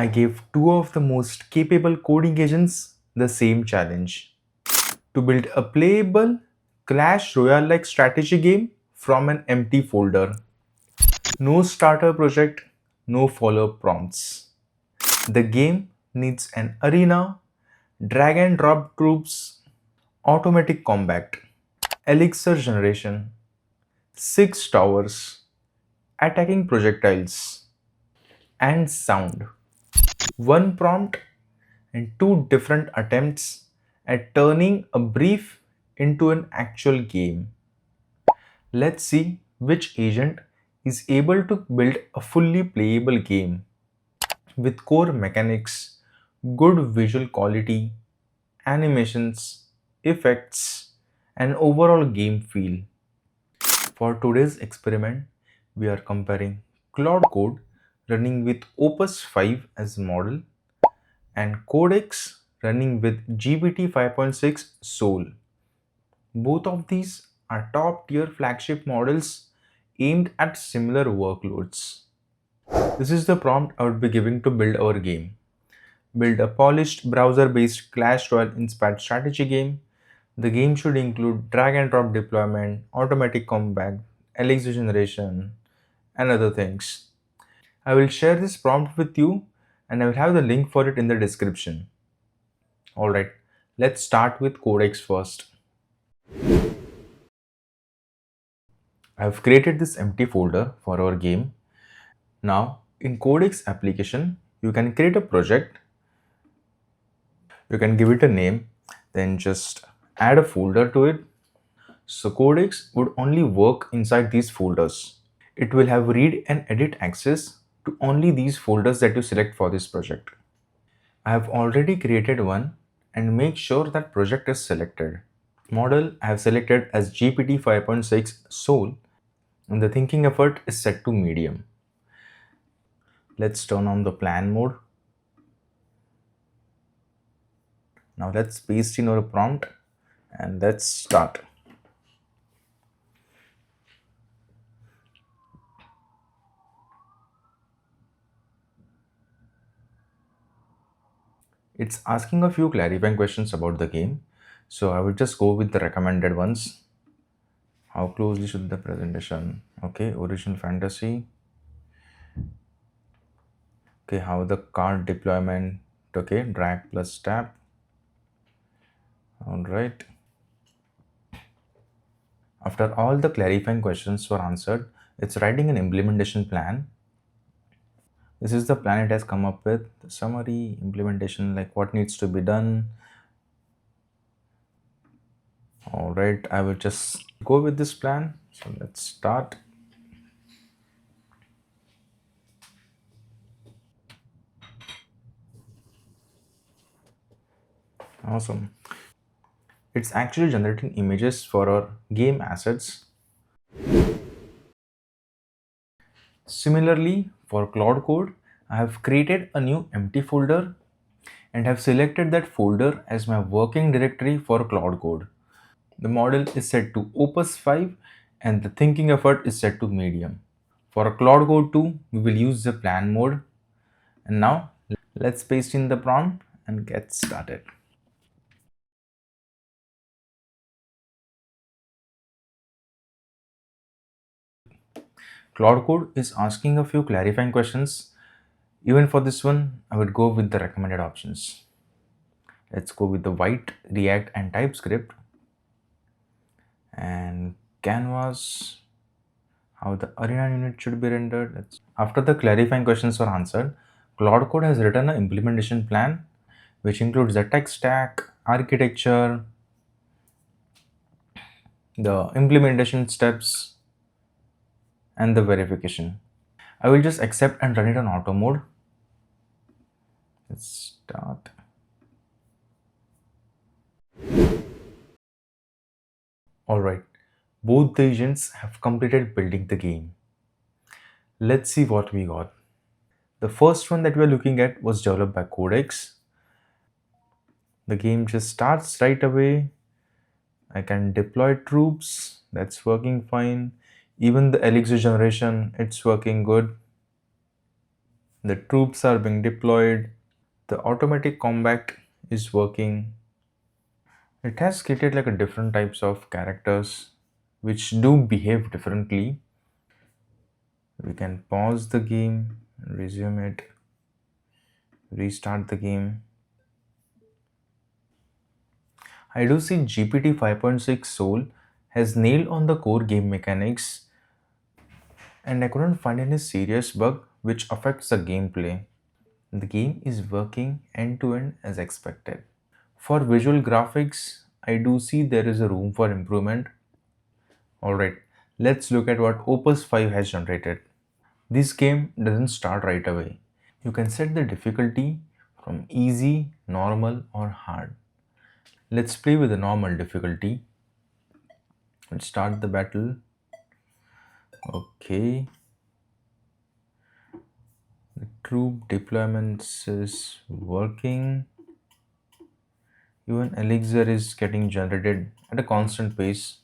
I gave two of the most capable coding agents the same challenge to build a playable Clash Royale-like strategy game from an empty folder. No starter project, no follow-up prompts. The game needs an arena, drag and drop troops, automatic combat, elixir generation, 6 towers, attacking projectiles, and sound. One prompt and two different attempts at turning a brief into an actual game. Let's see which agent is able to build a fully playable game with core mechanics, good visual quality, animations, effects, and overall game feel. For today's experiment, we are comparing Claude Code running with Opus 5 as model and Codex running with GPT 5.6 Soul. Both of these are top tier flagship models aimed at similar workloads. This is the prompt I would be giving to build our game. Build a polished browser-based Clash Royale inspired strategy game. The game should include drag and drop deployment, automatic combat, elixir generation, and other things. I will share this prompt with you and I will have the link for it in the description. Alright, let's start with Codex first. I have created this empty folder for our game. Now, in Codex application, you can create a project. You can give it a name, then just add a folder to it. So Codex would only work inside these folders. It will have read and edit access to only these folders that you select for this project. I have already created one and make sure that project is selected. Model I have selected as GPT 5.6 Soul and the thinking effort is set to medium. Let's turn on the plan mode. Now let's paste in our prompt and let's start. It's asking a few clarifying questions about the game. So I will just go with the recommended ones. How closely should the presentation? Okay, original fantasy. Okay, how the card deployment? Okay, drag plus tap. All right. After all the clarifying questions were answered, it's writing an implementation plan. This is the plan it has come up with. The summary, implementation, like what needs to be done. All right, I will just go with this plan. So let's start. Awesome. It's actually generating images for our game assets. Similarly, for Claude Code, I have created a new empty folder and have selected that folder as my working directory for Claude Code. The model is set to Opus 5 and the thinking effort is set to medium. For Claude Code 2, we will use the plan mode. And now let's paste in the prompt and get started. Claude Code is asking a few clarifying questions. Even for this one, I would go with the recommended options. Let's go with the white, React and TypeScript. And canvas, how the arena unit should be rendered. After the clarifying questions were answered, Claude Code has written an implementation plan which includes the tech stack, architecture, the implementation steps, and the verification. I will just accept and run it on auto mode. Let's start. Alright, both the agents have completed building the game. Let's see what we got. The first one that we are looking at was developed by Codex. The game just starts right away. I can deploy troops, that's working fine. Even the elixir generation, it's working good. The troops are being deployed. The automatic combat is working. It has created like a different types of characters which do behave differently. We can pause the game, resume it, restart the game. I do see GPT 5.6 Soul has nailed on the core game mechanics, and I couldn't find any serious bug which affects the gameplay. The game is working end to end as expected. For visual graphics, I do see there is a room for improvement. Alright, let's look at what Opus 5 has generated. This game doesn't start right away. You can set the difficulty from easy, normal, or hard. Let's play with the normal difficulty. Let's start the battle. Okay. The troop deployments is working. Even elixir is getting generated at a constant pace.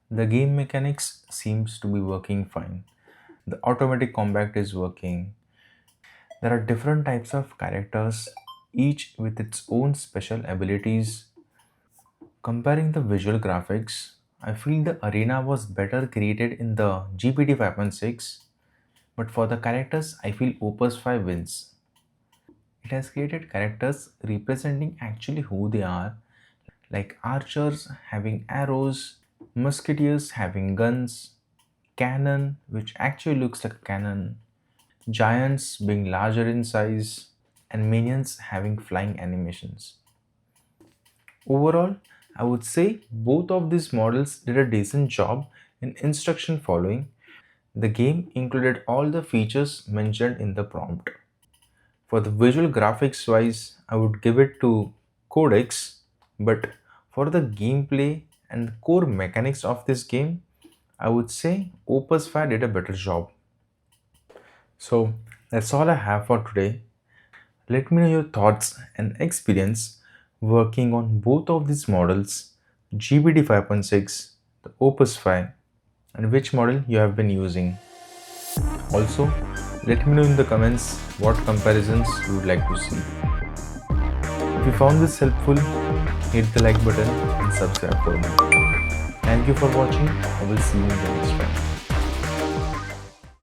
The game mechanics seems to be working fine. The automatic combat is working. There are different types of characters, each with its own special abilities. Comparing the visual graphics, I feel the arena was better created in the GPT 5.6, but for the characters, I feel Opus 5 wins. It has created characters representing actually who they are, like archers having arrows, musketeers having guns, cannon, which actually looks like a cannon, giants being larger in size, and minions having flying animations. Overall, I would say both of these models did a decent job in instruction following. The game included all the features mentioned in the prompt. For the visual graphics wise, I would give it to Codex, but for the gameplay and the core mechanics of this game, I would say Opus 5 did a better job. So that's all I have for today. Let me know your thoughts and experience working on both of these models, GPT 5.6, the Opus 5, and which model you have been using. Also, let me know in the comments what comparisons you would like to see. If you found this helpful, hit the like button and subscribe for more. Thank you for watching. I will see you in the next one.